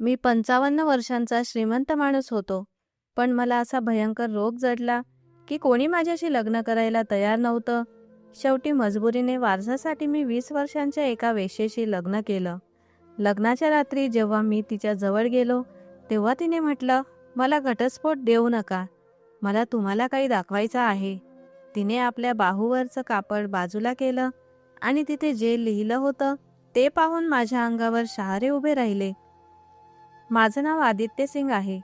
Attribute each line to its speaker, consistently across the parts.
Speaker 1: मी 55 वर्षांचा श्रीमंत माणूस होतो, पण मला असा भयंकर रोग जडला की कोणी माझ्याशी लग्न करायला तयार नव्हतं. शेवटी मजबुरीने वारसासाठी मी 20 वर्षांच्या एका वेश्येशी लग्न केलं. लग्नाच्या रात्री जेव्हा मी तिच्या जवळ गेलो, तेव्हा तिने म्हटलं, "मला घटस्फोट देऊ नका. मला तुम्हाला काही दाखवायचं आहे." तिने आपल्या बाहूवरचं कापड बाजूला केलं आणि तिथे जे लिहिलं होतं ते पाहून माझ्या अंगावर शहारे उभे राहिले. माझं नाव आदित्य सिंग आहे.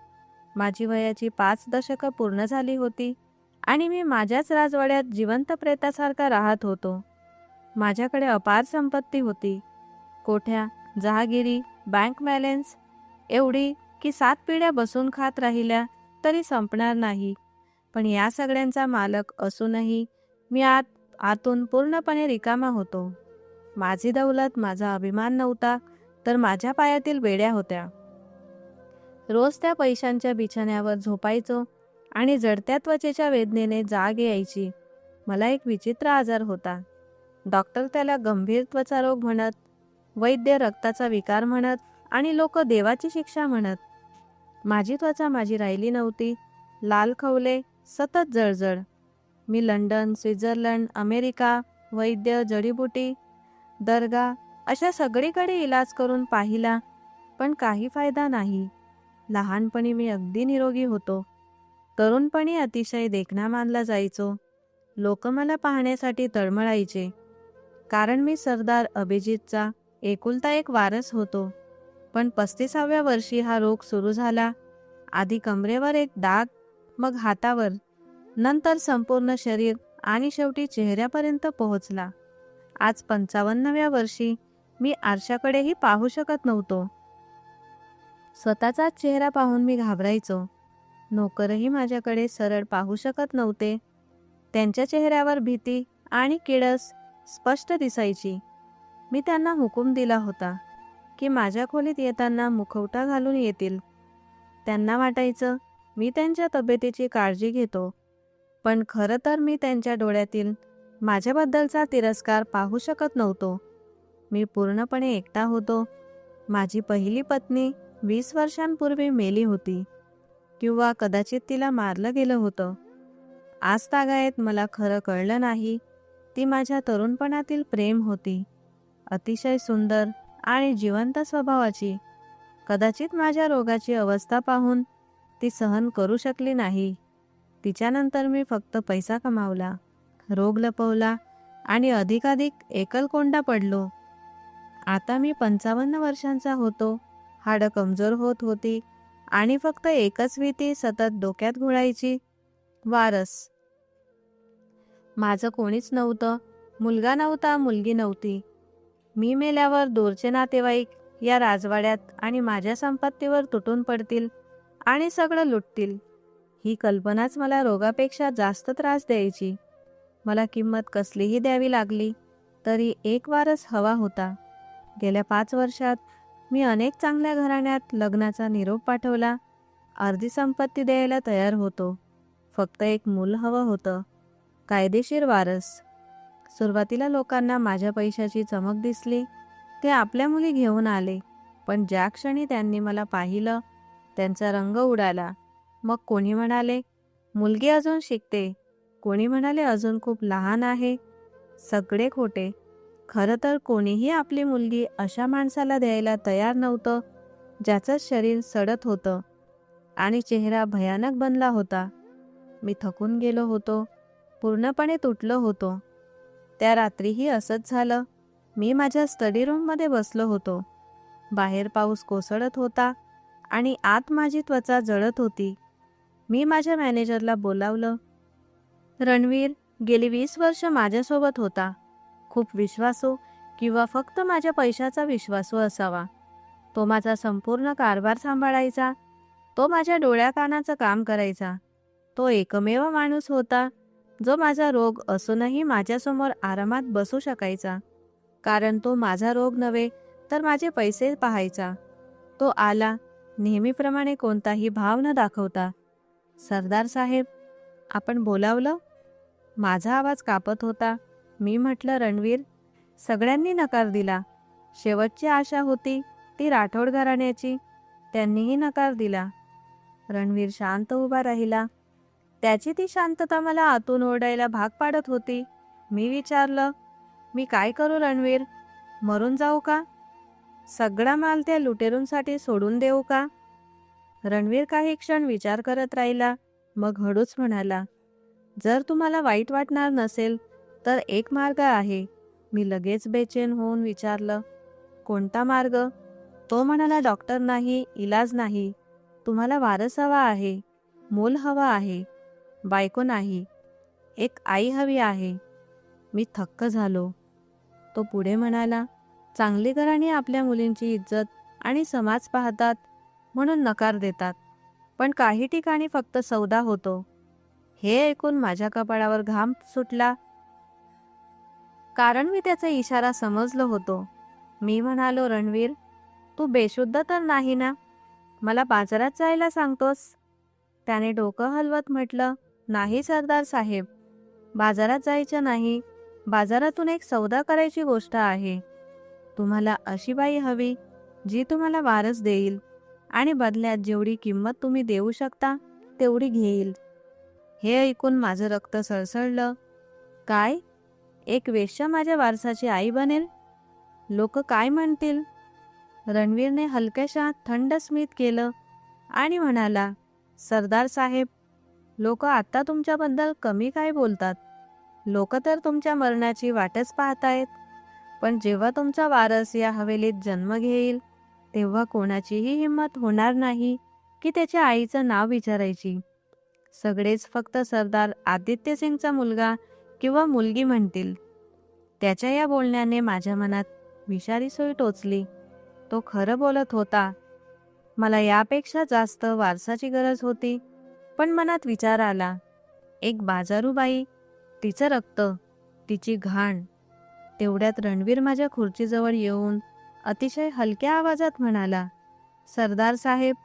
Speaker 1: माझी वयाची 5 दशकं पूर्ण झाली होती आणि मी माझ्याच राजवाड्यात जिवंत प्रेतासारखा राहत होतो. माझ्याकडे अपार संपत्ती होती. कोठ्या, जहागिरी, बँक बॅलन्स एवढी की 7 पिढ्या बसून खात राहिल्या तरी संपणार नाही. पण या सगळ्यांचा मालक असूनही मी आतून पूर्णपणे रिकामा होतो. माझी दौलत माझा अभिमान नव्हता, तर माझ्या पायातील बेड्या होत्या. रोज त्या पैशांच्या बिछाण्यावर झोपायचो आणि जडत्या त्वचेच्या वेदनेने जाग यायची. मला एक विचित्र आजार होता. डॉक्टर त्याला गंभीर त्वचारोग म्हणत, वैद्य रक्ताचा विकार म्हणत आणि लोक देवाची शिक्षा म्हणत. माझी त्वचा माझी राहिली नव्हती. लाल खवले, सतत जळजळ. मी लंडन, स्वित्झर्लंड, अमेरिका, वैद्य, जडीबुटी, दर्गा अशा सगळीकडे इलाज करून पाहिला, पण काही फायदा नाही. लहानपणी मी अगदी निरोगी होतो. तरुणपणी अतिशय देखणा मानला जायचो. लोक मला पाहण्यासाठी तळमळायचे, कारण मी सरदार अभिजितचा एकुलता एक वारस होतो. पण 35व्या वर्षी हा रोग सुरू झाला. आधी कमरेवर एक डाग, मग हातावर, नंतर संपूर्ण शरीर आणि शेवटी चेहऱ्यापर्यंत पोहोचला. आज 55व्या वर्षी मी आरशाकडेही पाहू शकत नव्हतो. स्वतःचाच चेहरा पाहून मी घाबरायचो. नोकरही माझ्याकडे सरळ पाहू शकत नव्हते. त्यांच्या चेहऱ्यावर भीती आणि किळस स्पष्ट दिसायची. मी त्यांना हुकूम दिला होता की माझ्या खोलीत येताना मुखवटा घालून येतील. त्यांना वाटायचं मी त्यांच्या तब्येतीची काळजी घेतो, पण खरं तर मी त्यांच्या डोळ्यातील माझ्याबद्दलचा तिरस्कार पाहू शकत नव्हतो. मी पूर्णपणे एकटा होतो. माझी पहिली पत्नी 20 वर्षांपूर्वी मेली होती, किंवा कदाचित तिला मारलं गेलं होतं. आजतागायत मला खरं कळलं नाही. ती माझ्या तरुणपणातील प्रेम होती, अतिशय सुंदर आणि जिवंत स्वभावाची. कदाचित माझ्या रोगाची अवस्था पाहून ती सहन करू शकली नाही. तिच्यानंतर मी फक्त पैसा कमावला, रोग लपवला आणि अधिकाधिक एकलकोंडा पडलो. आता मी 55 वर्षांचा होतो. हाडं कमजोर होत होती आणि फक्त एकच भीती सतत डोक्यात घोळायची, वारस. माझं कोणीच नव्हतं. मुलगा नव्हता, मुलगी नव्हती. मी मेल्यावर दूरचे नातेवाईक या राजवाड्यात आणि माझ्या संपत्तीवर तुटून पडतील आणि सगळं लुटतील. ही कल्पनाच मला रोगापेक्षा जास्त त्रास द्यायची. मला किंमत कसलीही द्यावी लागली तरी एक वारस हवा होता. गेल्या 5 वर्षात मी अनेक चांगल्या घराण्यात लग्नाचा निरोप पाठवला. अर्धी संपत्ती द्यायला तयार होतो. फक्त एक मूल हवं होतं, कायदेशीर वारस. सुरुवातीला लोकांना माझ्या पैशाची चमक दिसली. ते आपल्या मुली घेऊन आले, पण ज्या क्षणी त्यांनी मला पाहिलं त्यांचा रंग उडाला. मग कोणी म्हणाले, मुलगी अजून शिकते, कोणी म्हणाले अजून खूप लहान आहे. सगळे खोटे. खरं तर कोणीही आपली मुलगी अशा माणसाला द्यायला तयार नव्हतं, ज्याचं शरीर सडत होतं आणि चेहरा भयानक बनला होता. मी थकून गेलो होतो, पूर्णपणे तुटलो होतो. त्या रात्रीही असंच झालं. मी माझ्या स्टडी रूममध्ये बसलो होतो. बाहेर पाऊस कोसळत होता आणि आत माझी त्वचा जळत होती. मी माझ्या मॅनेजरला बोलावलं. रणवीर गेली 20 वर्ष माझ्यासोबत होता. खूप विश्वासू, किंवा फक्त माझ्या पैशाचा विश्वासू असावा. तो माझा संपूर्ण कारभार सांभाळायचा. तो माझ्या डोळ्या कानाचं काम करायचा. तो एकमेव माणूस होता जो माझा रोग असूनही माझ्यासमोर आरामात बसू शकायचा, कारण तो माझा रोग नव्हे तर माझे पैसे पाहायचा. तो आला, नेहमीप्रमाणे कोणताही भाव न दाखवता. सरदार साहेब, आपण बोलावलं? माझा आवाज कापत होता. मी म्हटलं, रणवीर. सगळ्यांनी नकार दिला. शेवटची आशा होती ती राठोड घराण्याची. त्यांनीही नकार दिला. रणवीर शांत उभा राहिला. त्याची ती शांतता मला आतून ओरडायला भाग पाडत होती. मी विचारलं, मी काय करू रणवीर? मरून जाऊ का? सगळा माल त्या लुटेरूंसाठी सोडून देऊ का? रणवीर काही क्षण विचार करत राहिला. मग हळूच म्हणाला, जर तुम्हाला वाईट वाटणार नसेल तर एक मार्ग आहे. मी लगेच बेचैन होऊन विचारलं, कोणता मार्ग? तो म्हणाला, डॉक्टर नाही, इलाज नाही. तुम्हाला वारस हवा आहे, मूल हवा आहे, बायको नाही, एक आई हवी आहे. मी थक्क झालो. तो पुढे म्हणाला, चांगली घराणी आपल्या मुलींची इज्जत आणि समाज पाहतात म्हणून नकार देतात, पण काही ठिकाणी फक्त सौदा होतो. हे ऐकून माझ्या कपाळावर घाम सुटला, कारण मी त्याचा इशारा समजलो होतो. मी म्हणालो, रणवीर, तू बेशुद्ध तर नाही ना? मला बाजारात जायला सांगतोस? त्याने डोकं हलवत म्हटलं, नाही सरदार साहेब, बाजारात जायचं नाही. बाजारातून एक सौदा करायची गोष्ट आहे. तुम्हाला अशी बाई हवी जी तुम्हाला वारस देईल आणि बदल्यात जेवढी किंमत तुम्ही देऊ शकता तेवढी घेईल. हे ऐकून माझं रक्त सळसळलं. काय? एक वेश्या माझ्या वारसाची आई बनेल? लोक काय म्हणतील? रणवीरने हलक्याशा थंड स्मित केलं आणि म्हणाला, सरदार साहेब, लोक आता तुमच्याबद्दल कमी काय बोलतात? लोक तर तुमच्या मरणाची वाटच पाहतायत. पण जेव्हा तुमचा वारस या हवेलीत जन्म घेईल तेव्हा कोणाचीही हिंमत होणार नाही की त्याच्या आईचं नाव विचारायची. सगळेच फक्त सरदार आदित्य सिंगचा मुलगा किंवा मुलगी म्हणतील. त्याच्या या बोलण्याने माझ्या मनात विषारी सुई टोचली. तो खरं बोलत होता. मला यापेक्षा जास्त वारसाची गरज होती. पण मनात विचार आला, एक बाजारूबाई, तिचं रक्त, तिची घाण. तेवढ्यात रणवीर माझ्या खुर्चीजवळ येऊन अतिशय हलक्या आवाजात म्हणाला, सरदार साहेब,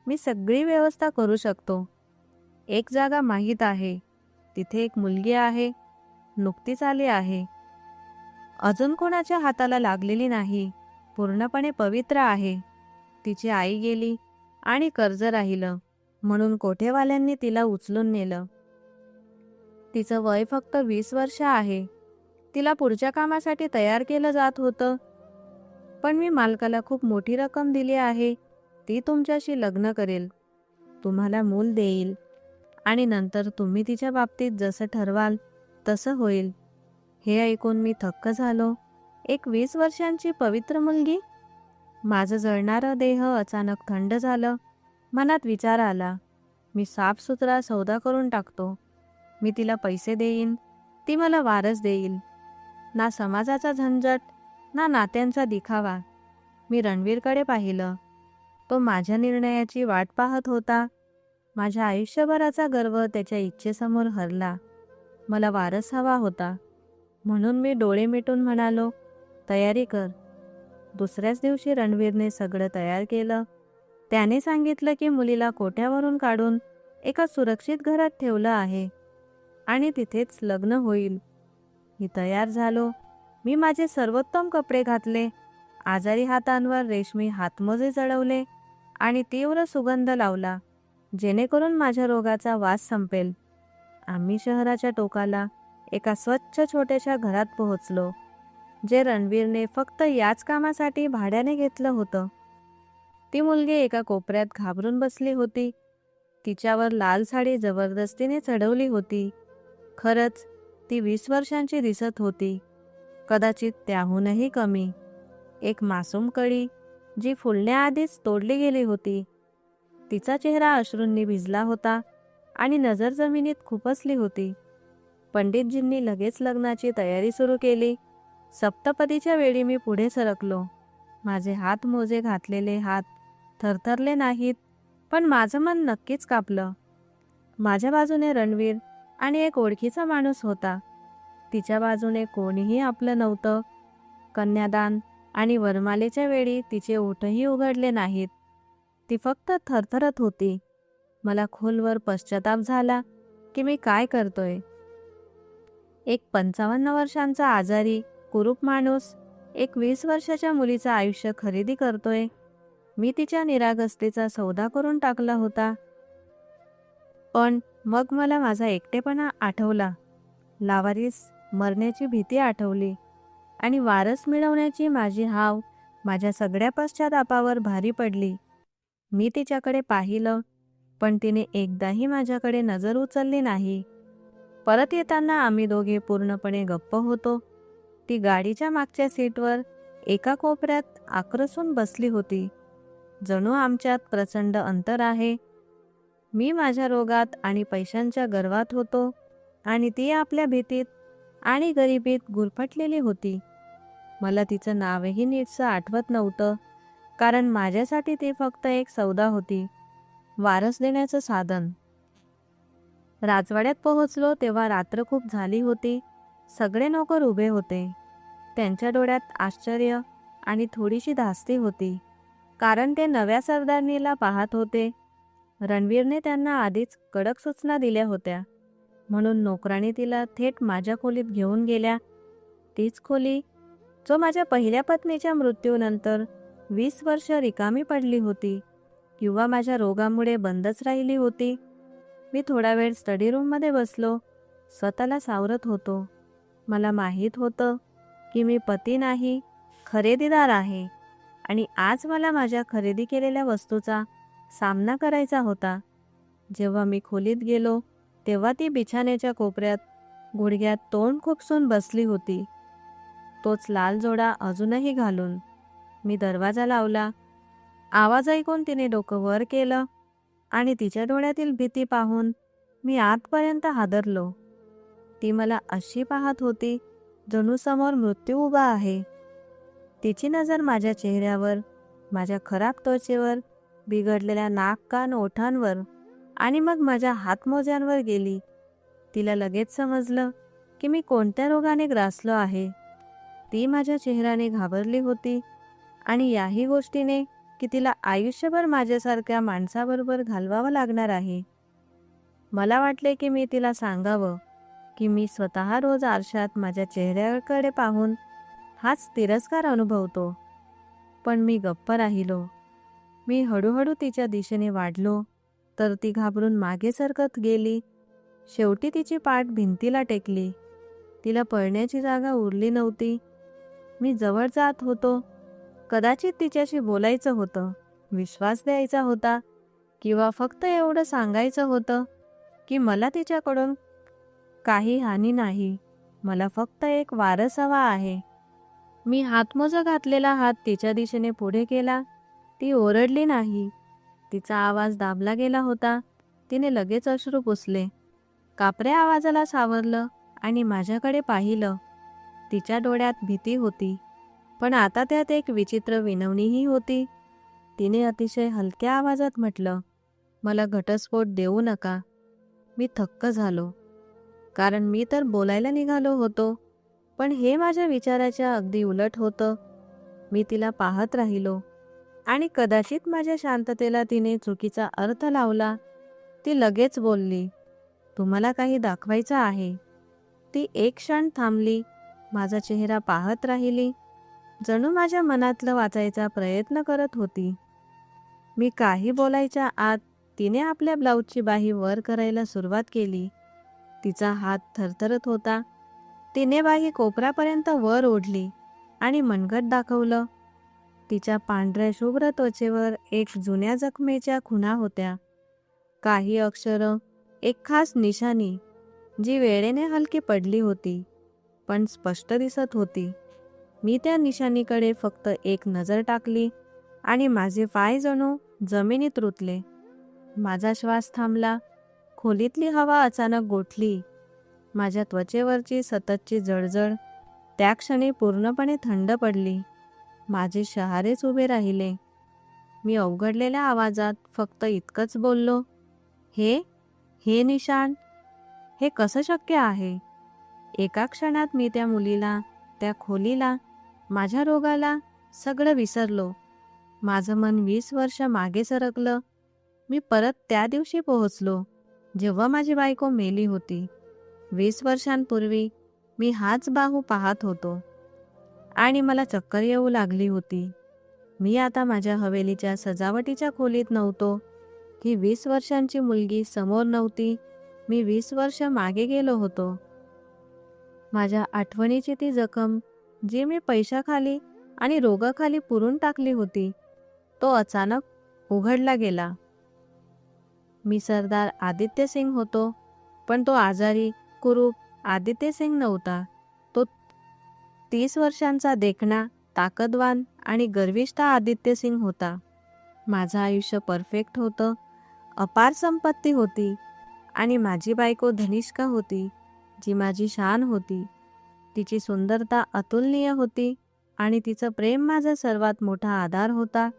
Speaker 1: मी सगळी व्यवस्था करू शकतो. एक जागा माहीत आहे. तिथे एक मुलगी आहे, नुकतीच आली आहे, अजून कोणाच्या हाताला लागलेली नाही, पूर्णपणे पवित्र आहे. तिची आई गेली आणि कर्ज राहिलं म्हणून कोठेवाल्यांनी तिला उचलून नेलं. तिचं वय फक्त 20 वर्ष आहे. तिला पुढच्या कामासाठी तयार केलं जात होतं. पण मी मालकाला खूप मोठी रक्कम दिली आहे. ती तुमच्याशी लग्न करेल, तुम्हाला मूल देईल आणि नंतर तुम्ही तिच्या बाबतीत जसं ठरवाल तसं होईल. हे ऐकून मी थक्क झालो. एक 20 वर्षांची पवित्र मुलगी? माझं जळणारं देह अचानक थंड झालं. मनात विचार आला, मी साफसुथरा सौदा करून टाकतो. मी तिला पैसे देईन, ती मला वारस देईल. ना समाजाचा झंझट, ना नात्यांचा दिखावा. मी रणवीरकडे पाहिलं. तो माझ्या निर्णयाची वाट पाहत होता. माझ्या आयुष्यभराचा गर्व त्याच्या इच्छेसमोर हरला. मला वारस हवा होता म्हणून मी डोळे मिटून म्हणालो, तयारी कर. दुसऱ्याच दिवशी रणवीरने सगळं तयार केलं. त्याने सांगितलं की मुलीला कोठ्यावरून काढून एका सुरक्षित घरात ठेवलं आहे आणि तिथेच लग्न होईल. मी तयार झालो. मी माझे सर्वोत्तम कपडे घातले, आजारी हातांवर रेशमी हातमोजे चढवले आणि तीव्र सुगंध लावला, जेणेकरून माझ्या रोगाचा वास संपेल. आम्ही शहराच्या टोकाला एका स्वच्छ छोट्याशा घरात पोहोचलो, जे रणवीरने फक्त याच कामासाठी भाड्याने घेतलं होतं. ती मुलगी एका कोपऱ्यात घाबरून बसली होती. तिच्यावर लाल साडी जबरदस्तीने चढवली होती. खरंच ती 20 वर्षांची दिसत होती, कदाचित त्याहूनही कमी. एक मासूम कळी जी फुलण्याआधीच तोडली गेली होती. तिचा चेहरा अश्रूंनी भिजला होता आणि नजर जमिनीत खुपसली होती. पंडितजींनी लगेच लग्नाची तयारी सुरू केली. सप्तपदीच्या वेळी मी पुढे सरकलो. माझे हात मोजे घातलेले हात थरथरले नाहीत, पण माझं मन नक्कीच कापलं. माझ्या बाजूने रणवीर आणि एक ओळखीचा माणूस होता. तिच्या बाजूने कोणीही आपलं नव्हतं. कन्यादान आणि वरमालेच्या वेळी तिचे ओठही उघडले नाहीत. ती फक्त थरथरत होती. मला खोलवर पश्चाताप झाला की मी काय करतोय. एक 55 वर्षांचा आजारी कुरूप माणूस एक 20 वर्षाच्या मुलीचं आयुष्य खरेदी करतोय. मी तिच्या निरागसतेचा सौदा करून टाकला होता. पण मग मला माझा एकटेपणा आठवला, लावारीस मरण्याची भीती आठवली आणि वारस मिळवण्याची माझी हाव माझ्या सगळ्या पश्चातापावर भारी पडली. मी तिच्याकडे पाहिलं, पण तिने एकदाही माझ्याकडे नजर उचलली नाही. परत येताना आम्ही दोघे पूर्णपणे गप्प होतो. ती गाडीच्या मागच्या सीटवर एका कोपऱ्यात आक्रसून बसली होती. जणू आमच्यात प्रचंड अंतर आहे. मी माझ्या रोगात आणि पैशांच्या गर्वात होतो आणि ती आपल्या भीतीत आणि गरिबीत गुरफटलेली होती. मला तिचं नावही नीटसं आठवत नव्हतं, कारण माझ्यासाठी ती फक्त एक सौदा होती, वारस देण्याचं साधन. राजवाड्यात पोहोचलो तेव्हा रात्र खूप झाली होती. सगळे नोकर उभे होते. त्यांच्या डोळ्यात आश्चर्य आणि थोडीशी धास्ती होती, कारण ते नव्या सरदारनीला पाहत होते. रणवीरने त्यांना आधीच कडक सूचना दिल्या होत्या, म्हणून नोकरांनी तिला थेट माझ्या खोलीत घेऊन गेल्या. तीच खोली जो माझ्या पहिल्या पत्नीच्या मृत्यूनंतर 20 वर्ष रिकामी पडली होती किंवा माझ्या रोगामुळे बंदच राहिली होती. मी थोडा वेळ स्टडी रूममध्ये बसलो, स्वतःला सावरत होतो. मला माहीत होतं की मी पती नाही, खरेदीदार आहे आणि आज मला माझ्या खरेदी केलेल्या वस्तूचा सामना करायचा होता. जेव्हा मी खोलीत गेलो तेव्हा ती बिछाण्याच्या कोपऱ्यात गुडघ्यात तोंड खुपसून बसली होती, तोच लाल जोडा अजूनही घालून. मी दरवाजा लावला. आवाज ऐकून तिने डोकं वर केलं आणि तिच्या डोळ्यातील भीती पाहून मी आतपर्यंत हादरलो. ती मला अशी पाहत होती जणू समोर मृत्यू उभा आहे. तिची नजर माझ्या चेहऱ्यावर, माझ्या खराब त्वचेवर, बिघडलेल्या नाक कान ओठांवर आणि मग माझ्या हातमोज्यांवर गेली. तिला लगेच समजलं की मी कोणत्या रोगाने ग्रासलो आहे. ती माझ्या चेहऱ्याने घाबरली होती आणि याही गोष्टीने की तिला आयुष्यभर माझ्यासारख्या माणसाबरोबर घालवावं लागणार आहे. मला वाटले की मी तिला सांगावं की मी स्वतः रोज आरशात माझ्या चेहऱ्याकडे पाहून हाच तिरस्कार अनुभवतो, पण मी गप्प राहिलो. मी हळूहळू तिच्या दिशेने वाढलो तर ती घाबरून मागे सरकत गेली. शेवटी तिची पाठ भिंतीला टेकली. तिला पळण्याची जागा उरली नव्हती. मी जवळ जात होतो. कदाचित तिच्याशी बोलायचं होतं, विश्वास द्यायचा होता किंवा फक्त एवढं सांगायचं होतं की मला तिच्याकडून काही हानी नाही, मला फक्त एक वारस हवा आहे. मी हातमोजा घातलेला हात तिच्या दिशेने पुढे केला. ती ओरडली नाही. तिचा आवाज दाबला गेला होता. तिने लगेच अश्रू पुसले, कापऱ्या आवाजाला सावरलं आणि माझ्याकडे पाहिलं. तिच्या डोळ्यात भीती होती, पण आता त्यात एक विचित्र विनवणीही होती. तिने अतिशय हलक्या आवाजात म्हटलं, मला घटस्फोट देऊ नका. मी थक्क झालो, कारण मी तर बोलायला निघालो होतो, पण हे माझ्या विचाराच्या अगदी उलट होतं. मी तिला पाहत राहिलो आणि कदाचित माझ्या शांततेला तिने चुकीचा अर्थ लावला. ती लगेच बोलली, तुम्हाला काही दाखवायचं आहे. ती एक क्षण थांबली, माझा चेहरा पाहत राहिली, जणू माझ्या मनातलं वाचायचा प्रयत्न करत होती. मी काही बोलायच्या आत तिने आपल्या ब्लाऊजची बाही वर करायला सुरुवात केली. तिचा हात थरथरत होता. तिने बाही कोपऱ्यापर्यंत वर ओढली आणि मनगट दाखवलं. तिच्या पांढऱ्या शुभ्र त्वचेवर एक जुन्या जखमेच्या खुणा होत्या. काही अक्षरं, एक खास निशाणी जी वेळेने हलकी पडली होती पण स्पष्ट दिसत होती. मी त्या निशाणीकडे फक्त एक नजर टाकली आणि माझे पाय जणू जमिनीत रुतले. माझा श्वास थांबला. खोलीतली हवा अचानक गोठली. माझ्या त्वचेवरची सततची जळजळ त्या क्षणी पूर्णपणे थंड पडली. माझे शहारेच उभे राहिले. मी अवघडलेल्या आवाजात फक्त इतकंच बोललो, हे निशाण, हे कसं शक्य आहे? एका क्षणात मी त्या मुलीला, त्या खोलीला, माझ्या रोगाला सगळं विसरलो. माझं मन 20 वर्ष मागे सरकलं. मी परत त्या दिवशी पोहोचलो जेव्हा माझी बायको मेली होती. 20 वर्षांपूर्वी मी हाच बाहू पाहत होतो आणि मला चक्कर येऊ लागली होती. मी आता माझ्या हवेलीच्या सजावटीच्या खोलीत नव्हतो. ही 20 वर्षांची मुलगी समोर नव्हती. मी 20 वर्ष मागे गेलो होतो. माझ्या आठवणीची ती जखम, जी मी पैशाखाली आणि रोगाखाली पुरून टाकली होती, तो अचानक उघडला गेला. मी सरदार आदित्य सिंग होतो, पण तो आजारी, कुरूप आदित्य सिंग नव्हता. तो 30 वर्षांचा देखणा, ताकदवान आणि गर्विष्ठ आदित्य सिंग होता. माझं आयुष्य परफेक्ट होतं. अपार संपत्ती होती आणि माझी बायको धनिष्का होती, जी माझी शान होती. तिची सुंदरता अतुलनीय होती आणि तिचं प्रेम माझा सर्वात मोठा आधार होता.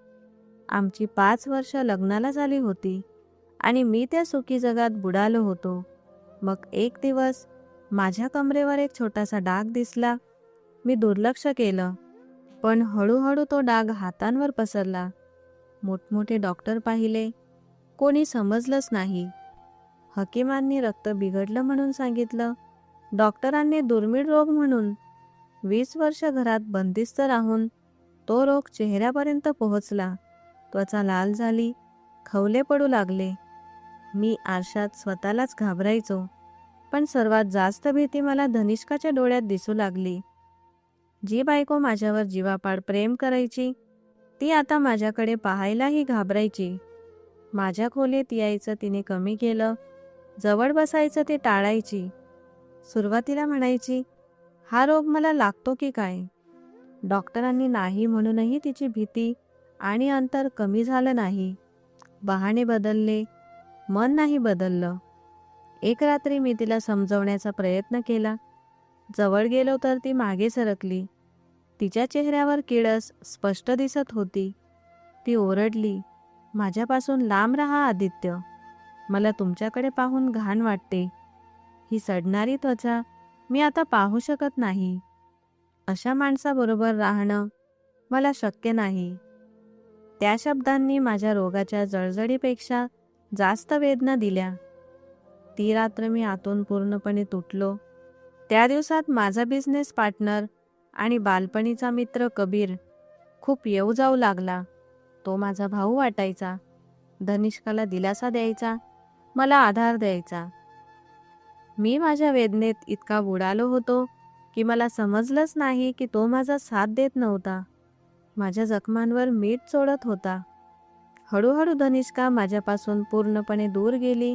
Speaker 1: आमची 5 वर्ष लग्नाला झाली होती आणि मी त्या सुखी जगात बुडालो होतो. मग एक दिवस माझ्या कमरेवर एक छोटासा डाग दिसला. मी दुर्लक्ष केलं, पण हळूहळू तो डाग हातांवर पसरला. मोठमोठे डॉक्टर पाहिले, कोणी समजलंच नाही. हकीमांनी रक्त बिघडलं म्हणून सांगितलं. डॉक्टरांनी दुर्मिळ रोग म्हणून. 20 वर्ष घरात बंदिस्त राहून तो रोग चेहऱ्यापर्यंत पोहोचला. त्वचा लाल झाली, खवले पडू लागले. मी आरशात स्वतःलाच घाबरायचो, पण सर्वात जास्त भीती मला धनिष्काच्या डोळ्यात दिसू लागली. जी बायको माझ्यावर जीवापाड प्रेम करायची, ती आता माझ्याकडे पाहायलाही घाबरायची. माझ्या खोलीत यायचं तिने कमी केलं. जवळ बसायचं ती टाळायची. सुरुवातीला म्हणायची, हा रोग मला लागतो की काय? डॉक्टरांनी नाही म्हणूनही तिची भीती आणि अंतर कमी झालं नाही. बहाणे बदलले, मन नाही बदललं. एक रात्री मी तिला समजवण्याचा प्रयत्न केला. जवळ गेलो तर ती मागे सरकली. तिच्या चेहऱ्यावर किळस स्पष्ट दिसत होती. ती ओरडली, माझ्यापासून लांब राहा आदित्य. मला तुमच्याकडे पाहून घाण वाटते. ही सडणारी त्वचा मी आता पाहू शकत नाही. अशा माणसाबरोबर राहणं मला शक्य नाही. त्या शब्दांनी माझ्या रोगाच्या जळजळीपेक्षा जास्त वेदना दिल्या. ती रात्र मी आतून पूर्णपणे तुटलो. त्या दिवसात माझा बिझनेस पार्टनर आणि बालपणीचा मित्र कबीर खूप येऊ जाऊ लागला. तो माझा भाऊ वाटायचा. धनिष्काला दिलासा द्यायचा, मला आधार द्यायचा. मी माझ्या वेदनेत इतका बुडालो होतो की मला समजलंच नाही की तो माझा साथ देत नव्हता. माझ्या जखमांवर मीठ चोळत होता. हळूहळू धनिष्का माझ्यापासून पूर्णपणे दूर गेली.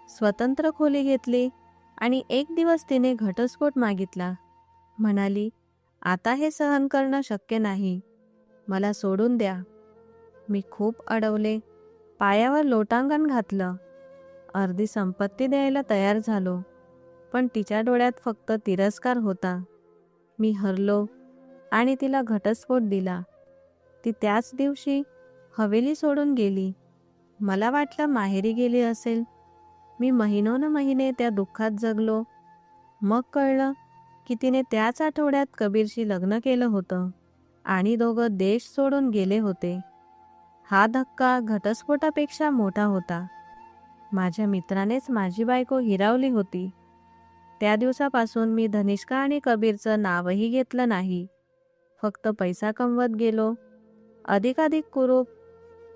Speaker 1: स्वतंत्र खोली घेतली आणि एक दिवस तिने घटस्फोट मागितला. म्हणाली, आता हे सहन करणं शक्य नाही. मला सोडून द्या. मी खूप अडवले. पायावर लोटांगण घातलं. अर्धी संपत्ती द्यायला तयार झालो, पण तिच्या डोळ्यात फक्त तिरस्कार होता. मी हरलो आणि तिला घटस्फोट दिला. ती त्याच दिवशी हवेली सोडून गेली. मला वाटलं माहेरी गेली असेल. मी महिनोन-महिने त्या दुःखात जगलो. मग कळलं की तिने त्याच आठवड्यात कबीरशी लग्न केलं होतं आणि दोघं देश सोडून गेले होते. हा धक्का घटस्फोटापेक्षा मोठा होता. माझ्या मित्रानेच माझी बायको हिरावली होती. त्या दिवसापासून मी धनिष्का आणि कबीरचं नावही घेतलं नाही. फक्त पैसा कमवत गेलो. अधिकाधिक कुरूप,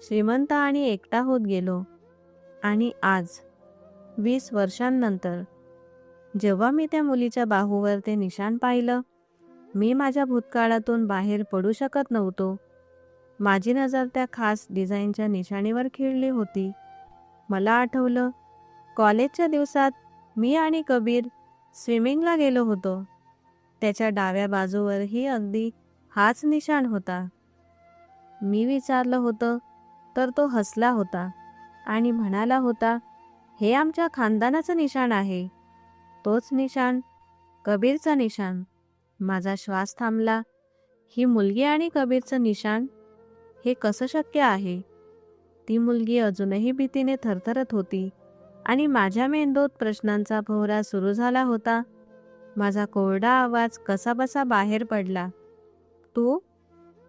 Speaker 1: श्रीमंत आणि एकटा होत गेलो. आणि आज 20 वर्षांनंतर जेव्हा मी त्या मुलीच्या बाहूवर ते निशाण पाहिलं, मी माझ्या भूतकाळातून बाहेर पडू शकत नव्हतो. माझी नजर त्या खास डिझाईनच्या निशाणीवर खिळली होती. मला आठवलं, कॉलेजच्या दिवसात मी आणि कबीर स्विमिंगला गेलो होतो. त्याच्या डाव्या बाजूवरही अगदी हाच निशाण होता. मी विचारलं होतं तर तो हसला होता आणि म्हणाला होता, हे आमच्या खानदानाचं निशाण आहे. तोच निशाण, कबीरचा निशाण. माझा श्वास थांबला. ही मुलगी आणि कबीरचं निशाण, हे कसं शक्य आहे? ती मुलगी अजूनही भीतीने थरथरत होती आणि माझ्या मेंदूत प्रश्नांचा भोवरा सुरू झाला होता. माझा कोरडा आवाज कसाबसा बाहेर पडला, तू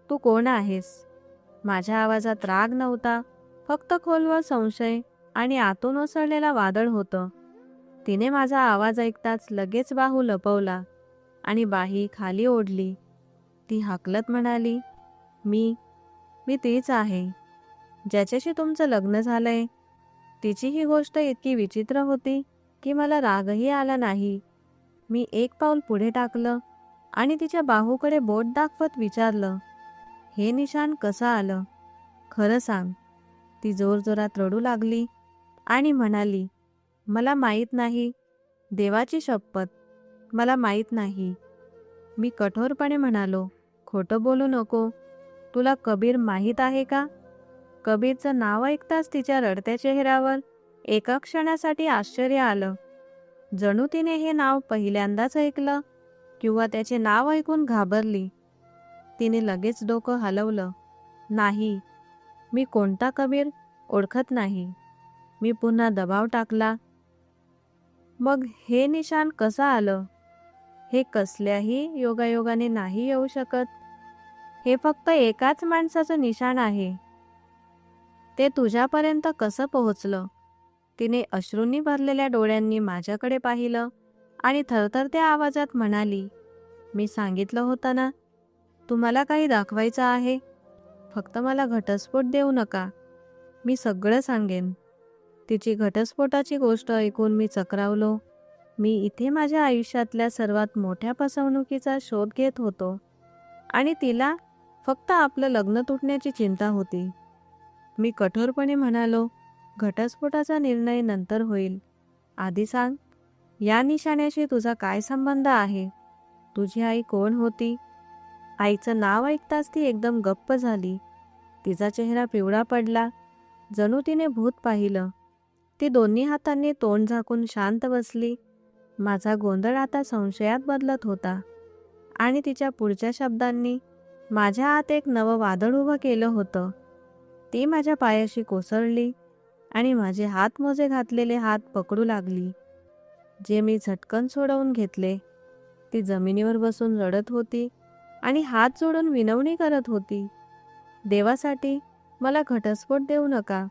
Speaker 1: कोण आहेस? माझ्या आवाजात राग नव्हता, फक्त खोलवर संशय आणि आतून ओसळलेला वादळ होतं. तिने माझा आवाज ऐकताच लगेच बाहू लपवला आणि बाही खाली ओढली. ती हाकलत म्हणाली, मी मी तीच आहे ज्याच्याशी तुमचं लग्न झालंय. तिची ही गोष्ट इतकी विचित्र होती की मला रागही आला नाही. मी एक पाऊल पुढे टाकलं आणि तिच्या बाहूकडे बोट दाखवत विचारलं, हे निशाण कसं आलं? खरं सांग. ती जोरजोरात रडू लागली आणि म्हणाली, मला माहीत नाही. देवाची शपथ, मला माहीत नाही. मी कठोरपणे म्हणालो, खोटं बोलू नको. तुला कबीर माहीत आहे का? कबीरचं नाव ऐकताच तिच्या रडत्या चेहऱ्यावर एका क्षणासाठी आश्चर्य आलं. जणू तिने हे नाव पहिल्यांदाच ऐकलं किंवा त्याचे नाव ऐकून घाबरली. तिने लगेच डोकं हलवलं. नाही, मी कोणता कबीर ओळखत नाही. मी पुन्हा दबाव टाकला. मग हे निशाण कसं आलं? हे कसल्याही योगायोगाने नाही येऊ शकत. हे फक्त एकाच माणसाचं निशाण आहे. ते तुझ्यापर्यंत कसं पोहोचलं? तिने अश्रूंनी भरलेल्या डोळ्यांनी माझ्याकडे पाहिलं आणि थरथरत्या आवाजात म्हणाली, मी सांगितलं होतं ना, तुम्हाला काही दाखवायचं आहे. फक्त मला घटस्फोट देऊ नका. मी सगळं सांगेन. तिची घटस्फोटाची गोष्ट ऐकून मी चक्रावलो. मी इथे माझ्या आयुष्यातल्या सर्वात मोठ्या फसवणुकीचा शोध घेत होतो आणि तिला फक्त आपलं लग्न तुटण्याची चिंता होती. मी कठोरपणे म्हणालो, घटस्फोटाचा निर्णय नंतर होईल. आधी सांग, या निशाण्याशी तुझा काय संबंध आहे? तुझी आई कोण होती? आईचं नाव ऐकताच ती एकदम गप्प झाली. तिचा चेहरा पिवळा पडला, जणू तिने भूत पाहिलं. ती दोन्ही हातांनी तोंड झाकून शांत बसली. माझा गोंधळ आता संशयात बदलत होता आणि तिच्या पुढच्या शब्दांनी माझ्या आत एक नवं वादळ उभं केलं होतं. ती माझ्या पायाशी कोसळली आणि माझे हातमोजे घातलेले हात पकडू लागली, जे मी झटकन सोडवून घेतले. ती जमिनीवर बसून रडत होती आणि हात जोडून विनवणी करत होती, देवासाठी मला घटस्फोट देऊ नका.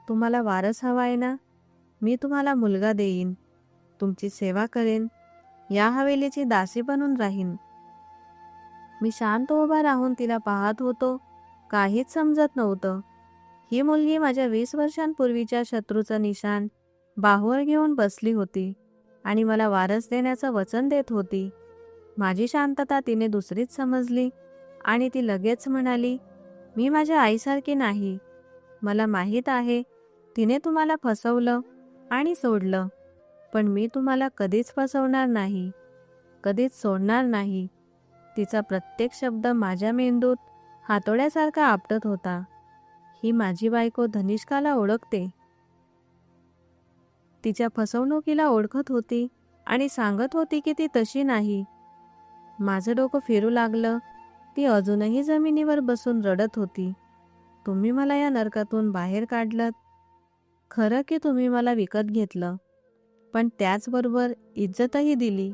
Speaker 1: तुम्हाला वारस हवा आहे ना? मी तुम्हाला मुलगा देईन. तुमची सेवा करेन. या हवेलीची दासी बनून राहीन. मी शांत उभा राहून तिला पाहत होतो. काहीच समजत नव्हतं. ही मुलगी माझ्या 20 वर्षांपूर्वीच्या शत्रूचं निशाण बाहुवर घेऊन बसली होती आणि मला वारस देण्याचं वचन देत होती. माझी शांतता तिने दुसरीच समजली आणि ती लगेच म्हणाली, मी माझ्या आईसारखी नाही. मला माहीत आहे तिने तुम्हाला फसवलं आणि सोडलं, पण मी तुम्हाला कधीच फसवणार नाही, कधीच सोडणार नाही. तिचा प्रत्येक शब्द माझ्या मेंदूत हातोड्यासारखा आपटत होता. ही माझी बायको धनिष्काला ओळखते. तिच्या फसवणुकीला ओळखत होती आणि सांगत होती की ती तशी नाही. माझं डोकं फिरू लागलं. ती अजूनही जमिनीवर बसून रडत होती. तुम्ही मला या नरकातून बाहेर काढलत. खरं की तुम्ही मला विकत घेतलं, पण त्याचबरोबर इज्जतही दिली.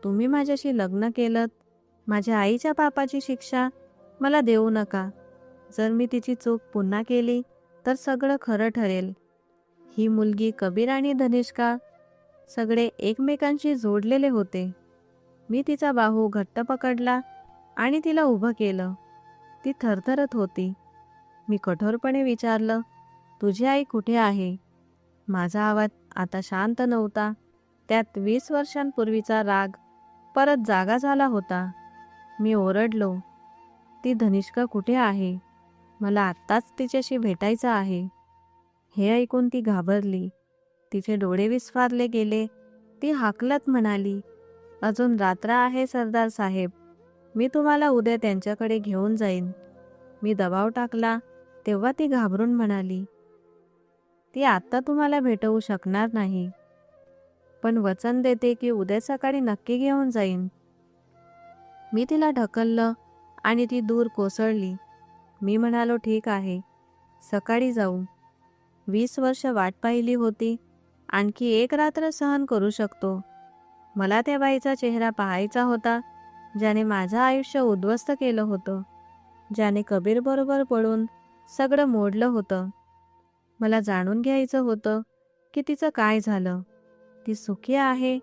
Speaker 1: तुम्ही माझ्याशी लग्न केलंत. माझ्या आईच्या पापाची शिक्षा मला देऊ नका. जर मी तिची चूक पुन्हा केली तर सगळं खरं ठरेल. ही मुलगी, कबीर आणि धनिष्का सगळे एकमेकांशी जोडलेले होते. मी तिचा बाहू घट्ट पकडला आणि तिला उभं केलं. ती थरथरत होती. मी कठोरपणे विचारलं, तुझी आई कुठे आहे? माझा आवाज आता शांत नव्हता. त्यात 20 वर्षांपूर्वीचा राग परत जागा झाला होता. मी ओरडलो, ती धनिष्का कुठे आहे? मला आत्ताच तिच्याशी भेटायचं आहे. हे ऐकून ती घाबरली. तिचे डोळे विस्फारले गेले. ती हाकलत म्हणाली, अजून रात्र आहे सरदार साहेब. मी तुम्हाला उद्या त्यांच्याकडे घेऊन जाईन. मी दबाव टाकला तेव्हा ती घाबरून म्हणाली, ती आत्ता तुम्हाला भेटवू शकणार नाही, पण वचन देते की उद्या सकाळी नक्की घेऊन जाईन. मी तिला ढकललं आणि ती दूर कोसळली. मी म्हणालो, ठीक आहे, सकाळी जाऊ. 20 वर्ष वाट पाहिली होती. आणखी एक रात्र सहन करू शकतो. मला त्या बाईचा चेहरा पाहायचा होता, ज्याने माझं आयुष्य उद्ध्वस्त केलं होतं, ज्याने कबीरबरोबर पळून सगळं मोडलं होतं. मला जाणून घ्यायचं होतं की तिचं काय झालं. ती सुखी आहे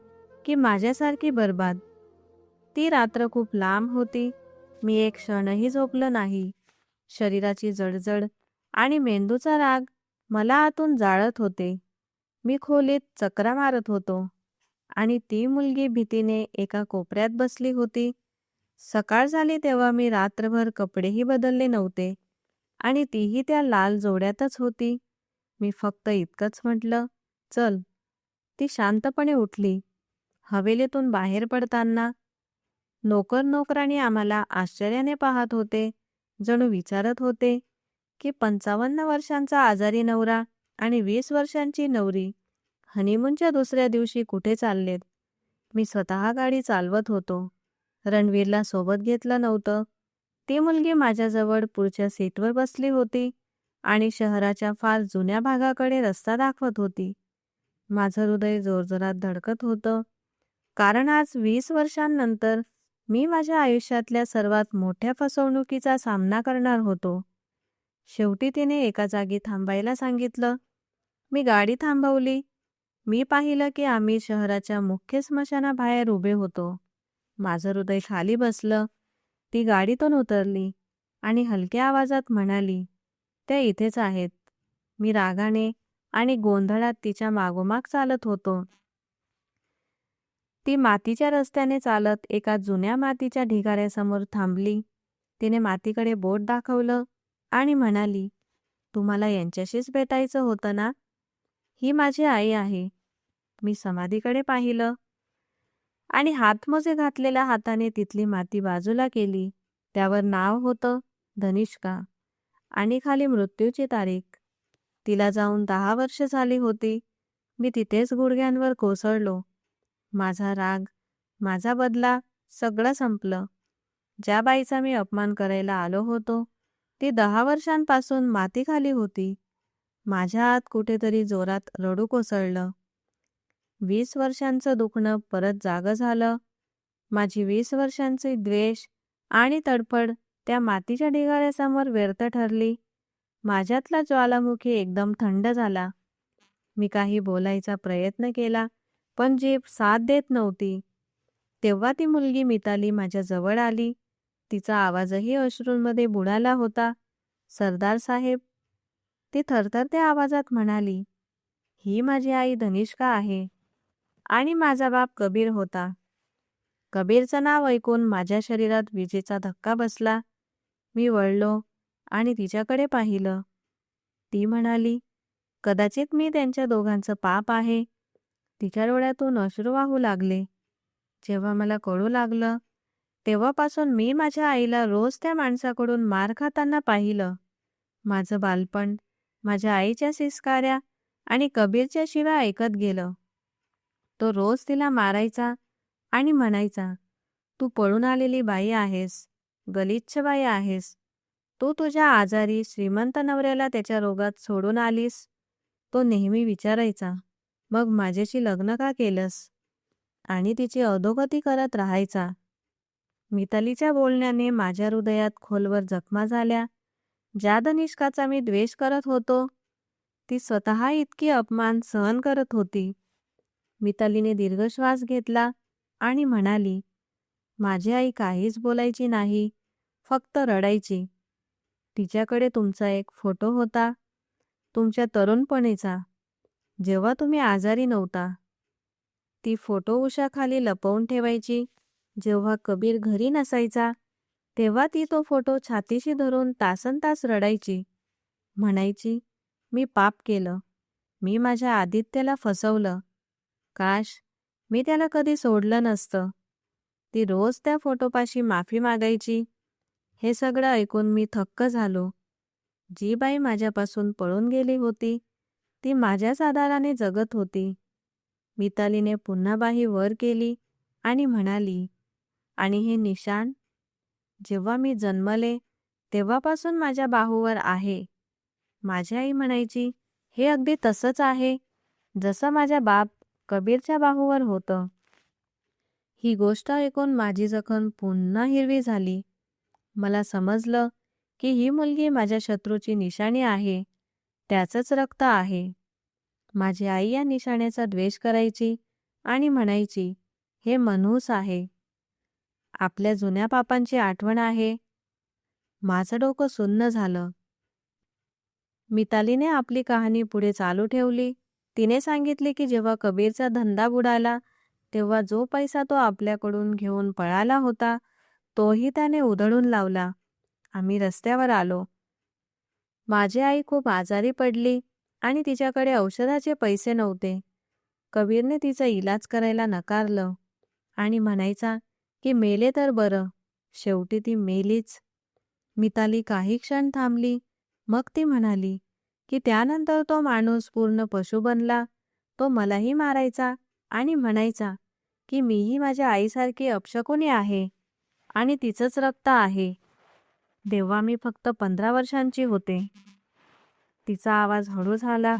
Speaker 1: की माझ्यासारखी बर्बाद. ती रात्र खूप लांब होती. मी एक क्षणही झोपलं नाही. शरीराची जळजळ आणि मेंदूचा राग मला आतून जाळत होते. मी खोलीत चकरा मारत होतो आणि ती मुलगी भीतीने एका कोपऱ्यात बसली होती. सकाळ झाली तेव्हा मी रात्रभर कपडेही बदलले नव्हते आणि तीही त्या लाल जोड्यातच होती. मी फक्त इतकंच म्हटलं, चल. ती शांतपणे उठली. हवेलीतून बाहेर पडताना नोकरांनी आम्हाला आश्चर्याने पाहत होते. जणू विचारत होते की 55 वर्षांचा आजारी नवरा आणि 20 वर्षांची नवरी हनीमूनच्या दुसऱ्या दिवशी कुठे चाललेत. मी स्वतः गाडी चालवत होतो. रणवीरला सोबत घेतलं नव्हतं. ती मुलगी माझ्याजवळ पुढच्या सीटवर बसली होती आणि शहराच्या फार जुन्या भागाकडे रस्ता दाखवत होती. माझं हृदय जोरजोरात धडकत होतं, कारण आज 20 वर्षांनंतर मी माझ्या आयुष्यातल्या सर्वात मोठ्या फसवणुकीचा सामना करणार होतो. शेवटी तिने एका जागी थांबायला सांगितलं. मी गाडी थांबवली. मी पाहिलं की आम्ही शहराच्या मुख्य स्मशानाबाहेर उभे होतो. माझं हृदय खाली बसलं. ती गाडीतून उतरली आणि हलक्या आवाजात म्हणाली, त्या इथेच आहेत. मी रागाने आणि गोंधळात तिच्या मागोमाग चालत होतो. ती मातीच्या रस्त्याने चालत एका जुन्या मातीच्या ढिगाऱ्यासमोर थांबली. तिने मातीकडे बोट दाखवलं आणि म्हणाली, तुम्हाला यांच्याशीच भेटायचं होतं ना? ही माझी आई आहे. मी समाधीकडे पाहिलं आणि हातमोजे घातलेल्या हाताने तिथली माती बाजूला केली. त्यावर नाव होतं धनिष्का आणि खाली मृत्यूची तारीख. तिला जाऊन 10 वर्ष झाली होती. मी तिथेच गुडघ्यांवर कोसळलो. माझा राग, माझा बदला, सगळं संपलं. ज्या बाईचा मी अपमान करायला आलो होतो ती 10 वर्षांपासून मातीखाली होती. माझ्या आत कुठेतरी जोरात रडू कोसळलं. 20 वर्षांचं दुखणं परत जागं झालं. माझी 20 वर्षांची द्वेष आणि तडफड त्या मातीच्या ढिगाऱ्यासमोर व्यर्थ ठरली. माझ्यातला ज्वालामुखी एकदम थंड झाला. मी काही बोलायचा प्रयत्न केला, पण जीभ साथ देत नव्हती. तेव्हा ती मुलगी मिताली माझ्या जवळ आली. तिचा आवाजही अश्रूंमध्ये बुडाला होता. सरदार साहेब, ती थरथरत्या आवाजात म्हणाली, ही माझी आई धनिष्का आहे आणि माझा बाप कबीर होता. कबीरचं नाव ऐकून माझ्या शरीरात विजेचा धक्का बसला. मी वळलो आणि तिच्याकडे पाहिलं. ती म्हणाली, कदाचित मी त्यांच्या दोघांचं पाप आहे. तिच्या डोळ्यातून अश्रू वाहू लागले. जेव्हा मला कळू लागलं तेव्हापासून मी माझ्या आईला रोज त्या माणसाकडून मार खाताना पाहिलं. माझं बालपण माझ्या आईच्या सिसकाऱ्या आणि कबीरच्या शिव्या ऐकत गेलं. तो रोज तिला मारायचा आणि म्हणायचा, तू पळून आलेली बाई आहेस, गलिच्छ बाई आहेस. तू तुझ्या आजारी श्रीमंत नवऱ्याला त्याच्या रोगात सोडून आलीस. तो नेहमी विचारायचा, मग माझ्याशी लग्न का केलंस? आणि तिची अधोगती करत राहायचा. मितालीच्या बोलण्याने माझ्या हृदयात खोलवर जखमा झाल्या. ज्या धनिष्काचा मी द्वेष करत होतो ती स्वतः इतकी अपमान सहन करत होती. मितालीने दीर्घ श्वास घेतला आणि म्हणाली, माझी आई काहीच बोलायची नाही, फक्त रडायची. तिच्याकडे तुमचा एक फोटो होता, तुमच्या तरुणपणीचा, जेव्हा तुम्ही आजारी नव्हता. ती फोटो उशाखाली लपवून ठेवायची. जेव्हा कबीर घरी नसायचा तेव्हा ती तो फोटो छातीशी धरून तासनतास रडायची. म्हणायची, मी पाप केलं, मी माझ्या आदित्यला फसवलं. काश मी त्याला कधी सोडलं नसतं. ती रोज त्या फोटोपाशी माफी मागायची. हे सगळं ऐकून मी थक्क झालो. जी बाई माझ्यापासून पळून गेली होती ती माझ्याच आधाराने जगत होती. मितालीने पुन्हा बाही वर केली आणि म्हणाली, आणि हे निशाण जेव्हा मी जन्मले तेव्हापासून माझ्या बाहूवर आहे. माझी आई म्हणायची, हे अगदी तसंच आहे जसं माझ्या बाप कबीरच्या बाहूवर होतं. ही गोष्ट ऐकून माझी जखम पुन्हा हिरवी झाली. मला समजलं की ही मुलगी माझ्या शत्रूची निशाणी आहे, त्याचंच रक्त आहे. माझी आई या निशाण्याचा द्वेष करायची आणि म्हणायची, हे मनहूस आहे, आपल्या जुन्या पापांची आठवण आहे. माझं डोकं सुन्न झालं. मितालीने आपली कहाणी पुढे चालू ठेवली. तिने सांगितले की जेव्हा कबीरचा धंदा बुडाला तेव्हा जो पैसा तो आपल्याकडून घेऊन पळाला होता तोही त्याने उधळून लावला. आम्ही रस्त्यावर आलो. माझी आई खूप आजारी पडली आणि तिच्याकडे औषधाचे पैसे नव्हते. कबीरने तिचा इलाज करायला नकारलं आणि म्हणायचा की मेले तर बरं. शेवटी ती मेलीच. मिताली काही क्षण थांबली. मग ती म्हणाली की त्यानंतर तो माणूस पूर्ण पशु बनला. तो मलाही मारायचा आणि म्हणायचा की मीही माझ्या आईसारखी अपशकुनी आहे आणि तिचंच रक्त आहे. तेव्हा मी फक्त 15 वर्षांची होते. तिचा आवाज हळू झाला.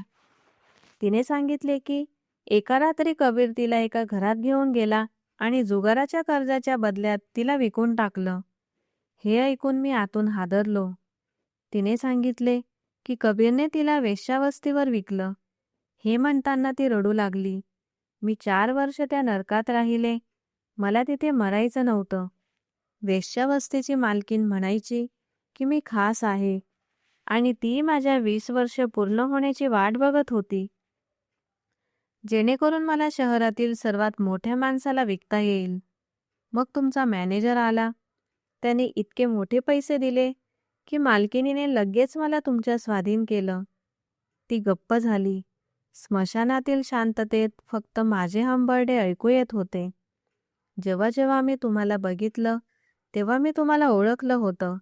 Speaker 1: तिने सांगितले की एका रात्री कबीर तिला एका घरात घेऊन गेला आणि जुगाराच्या कर्जाच्या बदल्यात तिला विकून टाकलं. हे ऐकून मी आतून हादरलो. तिने सांगितले की कबीरने तिला वेश्यावस्तीवर विकलं. हे म्हणताना ती रडू लागली. मी 4 वर्ष त्या नरकात राहिले. मला तिथे मरायचं नव्हतं. वेश्यावस्तीची मालकीण म्हणायची की मी खास आहे आणि ती माझ्या 20 वर्ष पूर्ण होण्याची वाट बघत होती, जेणेकरून मला शहरातील सर्वात मोठ्या माणसाला विकता येईल. मग तुमचा मॅनेजर आला. त्याने इतके मोठे पैसे दिले की मालकिनीने लगेच मला तुमच्या स्वाधीन केलं. ती गप्प झाली. स्मशानातील शांततेत फक्त माझे हंबरडे ऐकू येत होते. जेव्हा जेव्हा मी तुम्हाला बघितलं तेव्हा मी तुम्हाला ओळखलं होतं.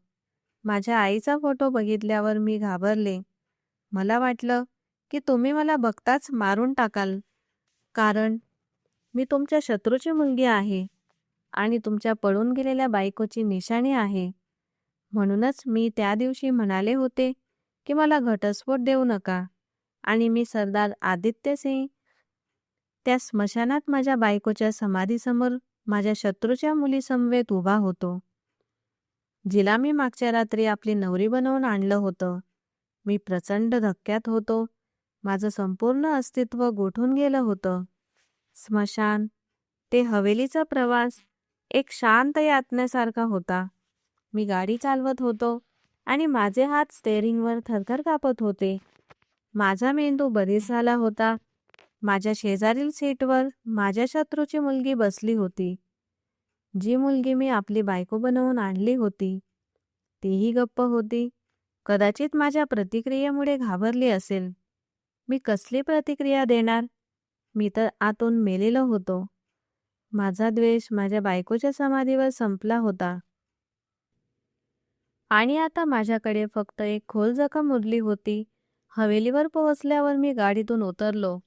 Speaker 1: माझ्या आईचा फोटो बघितल्यावर मी घाबरले. मला वाटलं की तुम्ही मला बघताच मारून टाकाल, कारण मी तुमच्या शत्रूची मुलगी आहे आणि तुमच्या पळून गेलेल्या बायकोची निशाणी आहे. म्हणूनच मी त्या दिवशी म्हणाले होते की मला घटस्फोट देऊ नका आणि मी सरदार आदित्य सिंह त्या स्मशानात माझ्या बायकोच्या समाधीसमोर माझ्या शत्रूच्या मुलीसमवेत उभा होतो, जिला मी मागच्या रात्री आपली नवरी बनवून आणलं होतं. मी प्रचंड धक्क्यात होतो. माझं संपूर्ण अस्तित्व गोठून गेलं होतं. स्मशान, ते हवेलीचा प्रवास एक शांत यातनेसारखा होता. मी गाडी चालवत होतो आणि माझे हात स्टेअरिंगवर थरथर कापत होते. माझा मेंदू बधीर झाला होता. माझ्या शेजारील सीटवर माझ्या शत्रूची मुलगी बसली होती, जी मुलगी मी आपली बायको बनवून आणली होती. तीही गप्प होती. कदाचित माझ्या प्रतिक्रियेमुळे घाबरली असेल. मी कसली प्रतिक्रिया देणार? मी तर आतून मेलेलो होतो. माझा द्वेष माझ्या बायकोच्या समाधीवर संपला होता आणि आता माझ्याकडे फक्त एक खोल जखम उरली होती. हवेलीवर पोहोचल्यावर मी गाडीतून उतरलो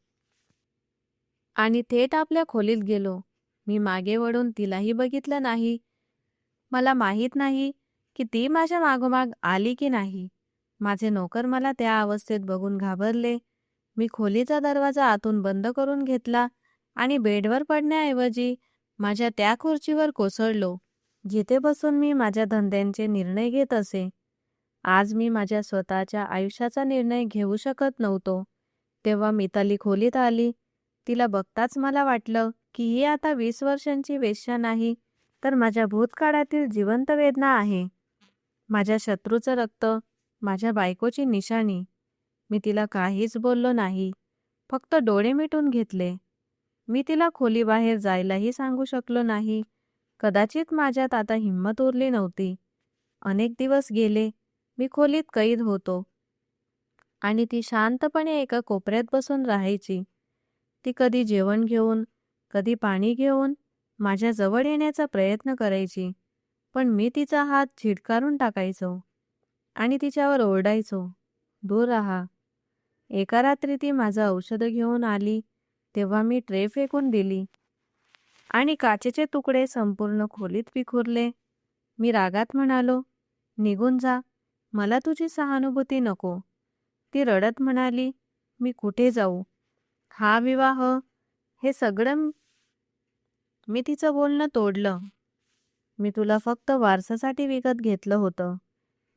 Speaker 1: आणि थेट आपल्या खोलीत गेलो. मी मागे वळून तिलाही बघितलं नाही. मला माहीत नाही की ती माझ्या मागोमाग आली की नाही. माझे नोकर मला त्या अवस्थेत बघून घाबरले. मी खोलीचा दरवाजा आतून बंद करून घेतला आणि बेडवर पडण्याऐवजी माझ्या त्या खुर्चीवर कोसळलो, जिथे बसून मी माझ्या धंद्यांचे निर्णय घेत असे. आज मी माझ्या स्वतःच्या आयुष्याचा निर्णय घेऊ शकत नव्हतो. तेव्हा मिताली खोलीत आली. तिला बघताच मला वाटलं की ही आता 20 वर्षांची वेश्या नाही, तर माझ्या भूतकाळातील जिवंत वेदना आहे. माझ्या शत्रूचं रक्त, माझ्या बायकोची निशाणी. मी तिला काहीच बोललो नाही, फक्त डोळे मिटून घेतले. मी तिला खोलीबाहेर जायलाही सांगू शकलो नाही. कदाचित माझ्यात आता हिंमत उरली नव्हती. अनेक दिवस गेले. मी खोलीत कैद होतो आणि ती शांतपणे एका कोपऱ्यात बसून राहायची. ती कधी जेवण घेऊन, कधी पाणी घेऊन माझ्या जवळ येण्याचा प्रयत्न करायची, पण मी तिचा हात झिडकारून टाकायचो आणि तिच्यावर ओरडायचो, दूर राहा. एका रात्री ती माझं औषधं घेऊन आली तेव्हा मी ट्रे फेकून दिली आणि काचेचे तुकडे संपूर्ण खोलीत विखुरले. मी रागात म्हणालो, निघून जा, मला तुझी सहानुभूती नको. ती रडत म्हणाली, मी कुठे जाऊ? हा विवाह, हे सगळं. मी तिचं बोलणं तोडलं. मी तुला फक्त वारसासाठी विकत घेतलं होतं,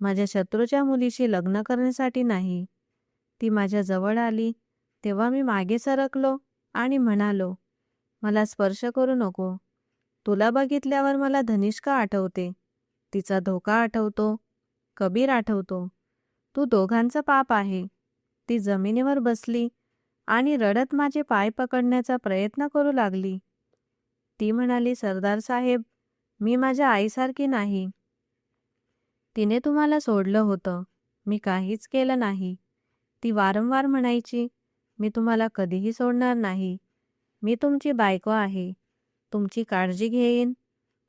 Speaker 1: माझ्या शत्रूच्या मुलीशी लग्न करण्यासाठी नाही. ती माझ्या जवळ आली तेव्हा मी मागे सरकलो आणि म्हणालो, मला स्पर्श करू नको. तुला बघितल्यावर मला धनिष्का आठवते, तिचा धोका आठवतो. कबीर आठवतो. तू दोघांचं पाप आहे. ती जमिनीवर बसली आणि रडत माझे पाय पकडण्याचा प्रयत्न करू लागली. ती म्हणाली, सरदार साहेब, मी माझ्या आईसारखी नाही. तिने तुम्हाला सोडलं होतं. मी काहीच केलं नाही. ती वारंवार म्हणायची, मी तुम्हाला कधीही सोडणार नाही. मी तुमची बायको आहे. तुमची काळजी घेईन.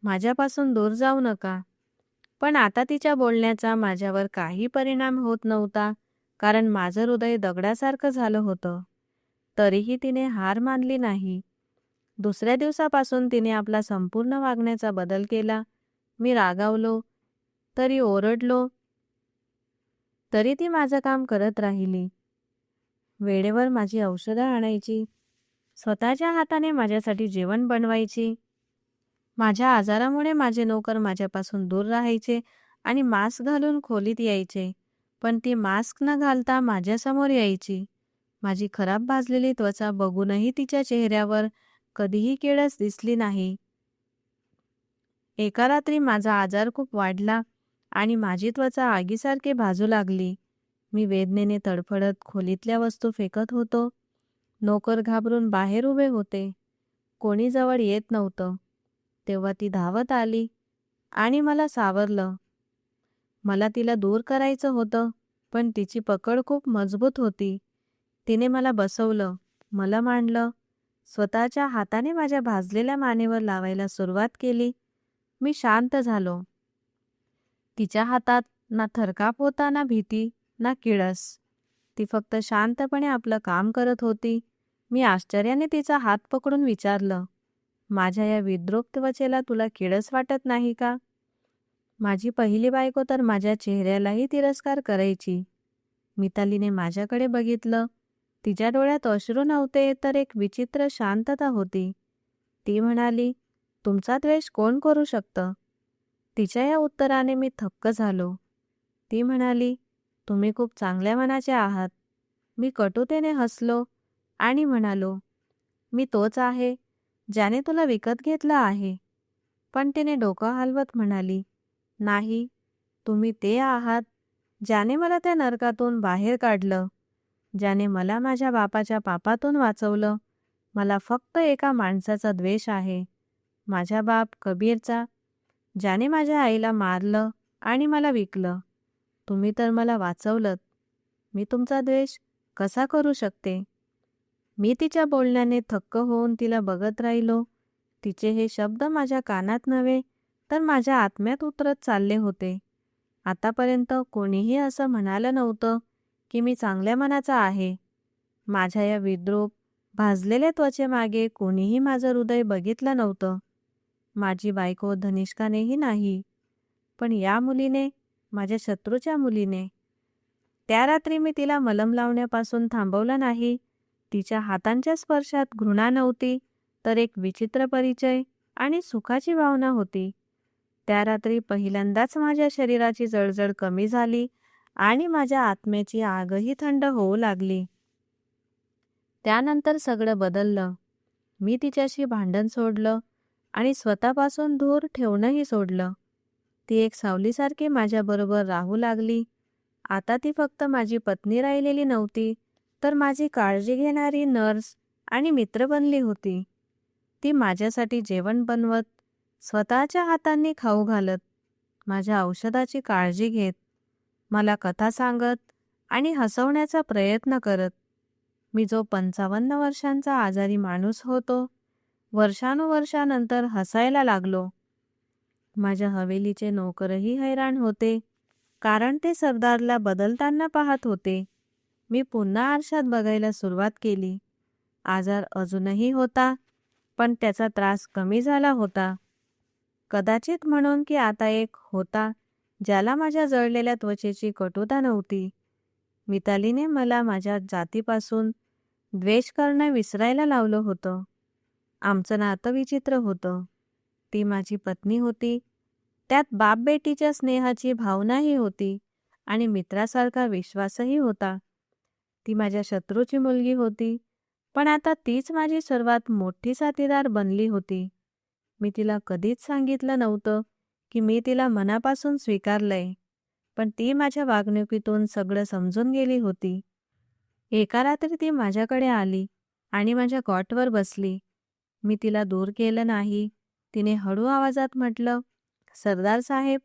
Speaker 1: माझ्यापासून दूर जाऊ नका. पण आता तिच्या बोलण्याचा माझ्यावर काही परिणाम होत नव्हता, कारण माझं हृदय दगडासारखं झालं होतं. तरीही तिने हार मानली नाही. दुसऱ्या दिवसापासून तिने आपला संपूर्ण वागण्याचा बदल केला. मी रागावलो, तरी ओरडलो, तरी ती माझं काम करत राहिली. वेळेवर माझी औषधं आणायची. स्वतःच्या हाताने माझ्यासाठी जेवण बनवायची. माझ्या आजारामुळे माझे नोकर माझ्यापासून दूर राहायचे आणि मास्क घालून खोलीत यायचे. पण ती मास्क न घालता माझ्यासमोर यायची. माझी खराब भाजलेली त्वचा बघूनही तिच्या चेहऱ्यावर कधीही किळस दिसली नाही. एका रात्री माझा आजार खूप वाढला आणि माझी त्वचा आगीसारखी भाजू लागली. मी वेदनेने तडफडत खोलीतल्या वस्तू फेकत होतो. नोकर घाबरून बाहेर उभे होते. कोणी जवळ येत नव्हतं. तेव्हा ती धावत आली आणि मला सावरलं. मला तिला दूर करायचं होतं, पण तिची पकड खूप मजबूत होती. तिने मला बसवलं, मला मांडलं, स्वतःच्या हाताने माझ्या भाजलेल्या मानेवर लावायला सुरुवात केली. मी शांत झालो. तिच्या हातात ना थरकाप होता, ना भीती, ना किळस. ती फक्त शांतपणे आपलं काम करत होती. मी आश्चर्याने तिचा हात पकडून विचारलं, माझ्या या विद्रूप त्वचेला तुला किळस वाटत नाही का? माझी पहिली बायको तर माझ्या चेहऱ्यालाही तिरस्कार करायची. मितालीने माझ्याकडे बघितलं. तिच्या डोळ्यात अश्रू नव्हते, तर एक विचित्र शांतता होती. ती म्हणाली, तुमचा द्वेष कोण करू शकतं? तिच्या या उत्तराने मी थक्क झालो. ती म्हणाली, तुम्ही खूप चांगल्या मनाचे आहात. मी कटुतेने हसलो आणि म्हणालो, मी तोच आहे ज्याने तुला विकत घेतलं आहे. पण तिने डोकं हलवत म्हणाली, नाही, तुम्ही ते आहात ज्याने मला त्या नरकातून बाहेर काढलं, ज्याने मला माझ्या बापाच्या पापातून वाचवलं. मला फक्त एका माणसाचा द्वेष आहे, माझ्या बाप कबीरचा, ज्याने माझ्या आईला मारलं आणि मला विकलं. तुम्ही तर मला वाचवलंत. मी तुमचा द्वेष कसा करू शकते? मी तिच्या बोलण्याने थक्क होऊन तिला बघत राहिलो. तिचे हे शब्द माझ्या कानात नव्हे, तर माझ्या आत्म्यात उतरत चालले होते. आतापर्यंत कोणीही असं म्हणालं नव्हतं की मी चांगल्या मनाचा आहे. माझ्या या विद्रूप भाजलेल्या त्वचेमागे कोणीही माझं हृदय बघितलं नव्हतं. माझी बायको धनिष्कानेही नाही. पण या मुलीने, माझ्या शत्रूच्या मुलीने. त्या रात्री मी तिला मलम लावण्यापासून थांबवलं नाही. तिच्या हातांच्या स्पर्शात घृणा नव्हती, तर एक विचित्र परिचय आणि सुखाची भावना होती. त्या रात्री पहिल्यांदाच माझ्या शरीराची जळजळ कमी झाली आणि माझ्या आत्म्याची आगही थंड होऊ लागली. त्यानंतर सगळं बदललं. मी तिच्याशी भांडण सोडलं आणि स्वतःपासून दूर ठेवणंही सोडलं. ती एक सावलीसारखी माझ्याबरोबर राहू लागली. आता ती फक्त माझी पत्नी राहिलेली नव्हती, तर माझी काळजी घेणारी नर्स आणि मित्र बनली होती. ती माझ्यासाठी जेवण बनवत, स्वतःच्या हातांनी खाऊ घालत, माझ्या औषधाची काळजी घेत, मला कथा सांगत आणि हसवण्याचा प्रयत्न करत. मी जो 55 वर्षांचा आजारी माणूस होतो, वर्षानुवर्षानंतर हसायला लागलो. माझ्या हवेलीचे नोकरही हैराण होते, कारण ते सरदारला बदलताना पाहत होते. मी पुन्हा आरशात बघायला सुरुवात केली. आजार अजूनही होता, पण त्याचा त्रास कमी झाला होता. कदाचित म्हणून की आता एक होता ज्याला माझ्या जळलेल्या त्वचेची कटुता नव्हती. मितालीने मला माझ्या जातीपासून द्वेष करणं विसरायला लावलं होतं. आमचं नातं विचित्र होतं. ती माझी पत्नी होती, त्यात बाप बेटीच्या स्नेहाची भावनाही होती आणि मित्रासारखा विश्वासही होता. ती माझ्या शत्रूची मुलगी होती, पण आता तीच माझी सर्वात मोठी साथीदार बनली होती. मी तिला कधीच सांगितलं नव्हतं की मी तिला मनापासून स्वीकारलंय. पण ती माझ्या वागणुकीतून सगळं समजून गेली होती. एका रात्री ती माझ्याकडे आली आणि माझ्या कॉटवर बसली. मी तिला दूर केलं नाही. तिने हळू आवाजात म्हटलं, "सरदार साहेब,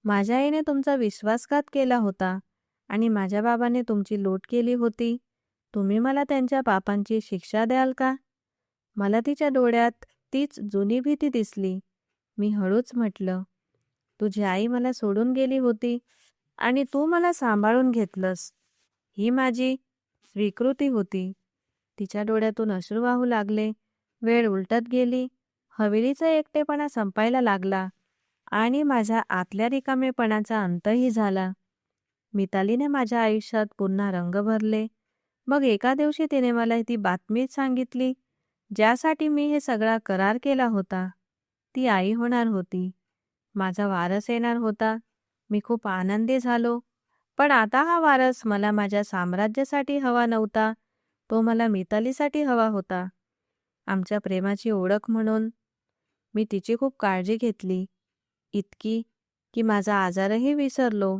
Speaker 1: माझ्या आईने तुमचा विश्वासघात केला होता आणि माझ्या बाबाने तुमची लूट केली होती. तुम्ही मला त्यांच्या पापांची शिक्षा द्याल का?" मला तिच्या डोळ्यात तीच जुनी भीती दिसली. मी हळूच म्हटलं, "तुझी आई मला सोडून गेली होती आणि तू मला सांभाळून घेतलंस. ही माझी स्वीकृती होती." तिच्या डोळ्यातून अश्रू वाहू लागले. वेळ उलटत गेली. हवेलीचा एकटेपणा संपायला लागला आणि माझ्या आतल्या रिकामेपणाचा अंतही झाला. मितालीने माझ्या आयुष्यात पुन्हा रंग भरले. मग एका दिवशी तिने मला ती बातमी सांगितली, ज्यासाठी मी हे सगळा करार केला होता. ती आई होणार होती. माझा वारस येणार होता. मी खूप आनंदी झालो. पण आता हा वारस मला माझ्या साम्राज्यासाठी हवा नव्हता. तो मला मितालीसाठी हवा होता. आमच्या प्रेमाची ओळख म्हणून मी तिची खूप काळजी घेतली. इतकी की माझा आजारही विसरलो.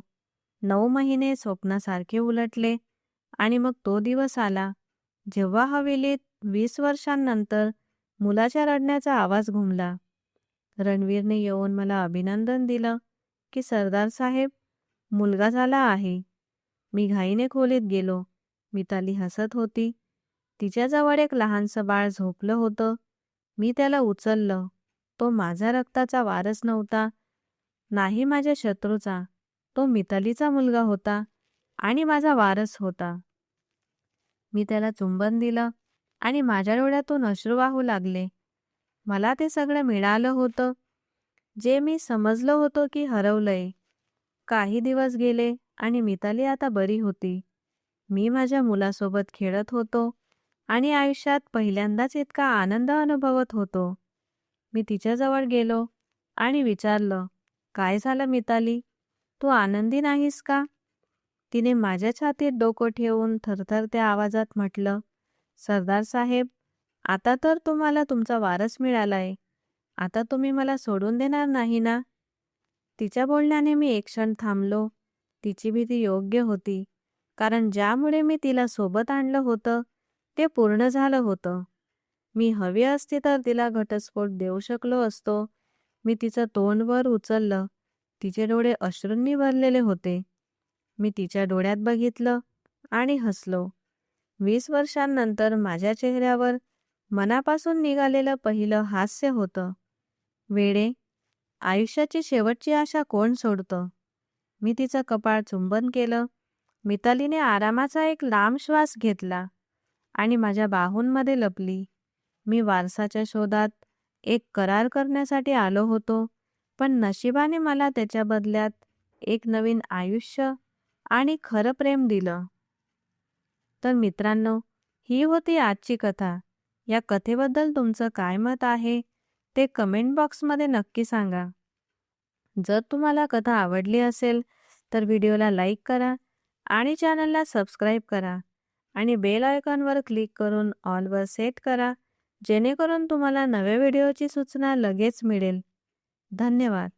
Speaker 1: 9 महिने स्वप्नासारखे उलटले आणि मग तो दिवस आला, जेव्हा हवेलीत 20 वर्षांनंतर मुलाच्या रडण्याचा आवाज घुमला. रणवीरने येऊन मला अभिनंदन दिलं की सरदार साहेब, मुलगा झाला आहे. मी घाईने खोलीत गेलो. मिताली हसत होती. तिच्याजवळ एक लहानसं बाळ झोपलं होतं. मी त्याला उचललं. तो माझ्या रक्ताचा वारस नव्हता, नाही माझ्या शत्रूचा. तो मितालीचा मुलगा होता आणि माझा वारस होता. मी त्याला चुंबन दिलं आणि माझ्या डोळ्यातून अश्रू वाहू लागले. मला ते सगळं मिळालं होतं, जे मी समजलो होतो की हरवलंय. काही दिवस गेले आणि मिताली आता बरी होती. मी माझ्या मुलासोबत खेळत होतो आणि आयुष्यात पहिल्यांदाच इतका आनंद अनुभवत होतो. मी तिच्याजवळ गेलो आणि विचारलं, "काय झालं मिताली? तू आनंदी नाहीस का?" तिने माझ्या छातीत डोकं ठेवून थरथरत्या आवाजात म्हटलं, "सरदार साहेब, आता तर तुम्हाला तुमचा वारस मिळालाय. आता तुम्ही मला सोडून देणार नाही ना?" तिच्या बोलण्याने मी एक क्षण थांबलो. तिची भीती योग्य होती, कारण ज्यामुळे मी तिला सोबत आणलं होतं ते पूर्ण झालं होतं. मी हवी असती तर तिला घटस्फोट देऊ शकलो असतो. मी तिचं तोंड वर उचललं. तिचे डोळे अश्रूंनी भरलेले होते. मी तिच्या डोळ्यात बघितलं आणि हसलो. 20 वर्षांनंतर माझ्या चेहऱ्यावर मनापासून निघालेलं पहिलं हास्य होतं. "वेडे, आयुष्याची शेवटची आशा कोण सोडतं?" मी तिचं कपाळ चुंबन केलं. मितालीने आरामाचा एक लांब श्वास घेतला आणि माझ्या बाहूंमध्ये लपली. मी वारसाच्या शोधात एक करार करण्यासाठी आलो होतो, पण नशिबाने मला त्याच्या बदल्यात एक नवीन आयुष्य आणि खरं प्रेम दिलं. तर मित्रांनो, ही होती आजची कथा. या कथेबद्दल तुमचं काय मत आहे ते कमेंट बॉक्समध्ये नक्की सांगा. जर तुम्हाला कथा आवडली असेल तर व्हिडिओला लाईक करा आणि चॅनलला सबस्क्राईब करा आणि बेल आयकॉनवर क्लिक करून ऑलवर सेट करा, जेणेकरून तुम्हाला नव्या व्हिडिओची सूचना लगेच मिळेल. धन्यवाद.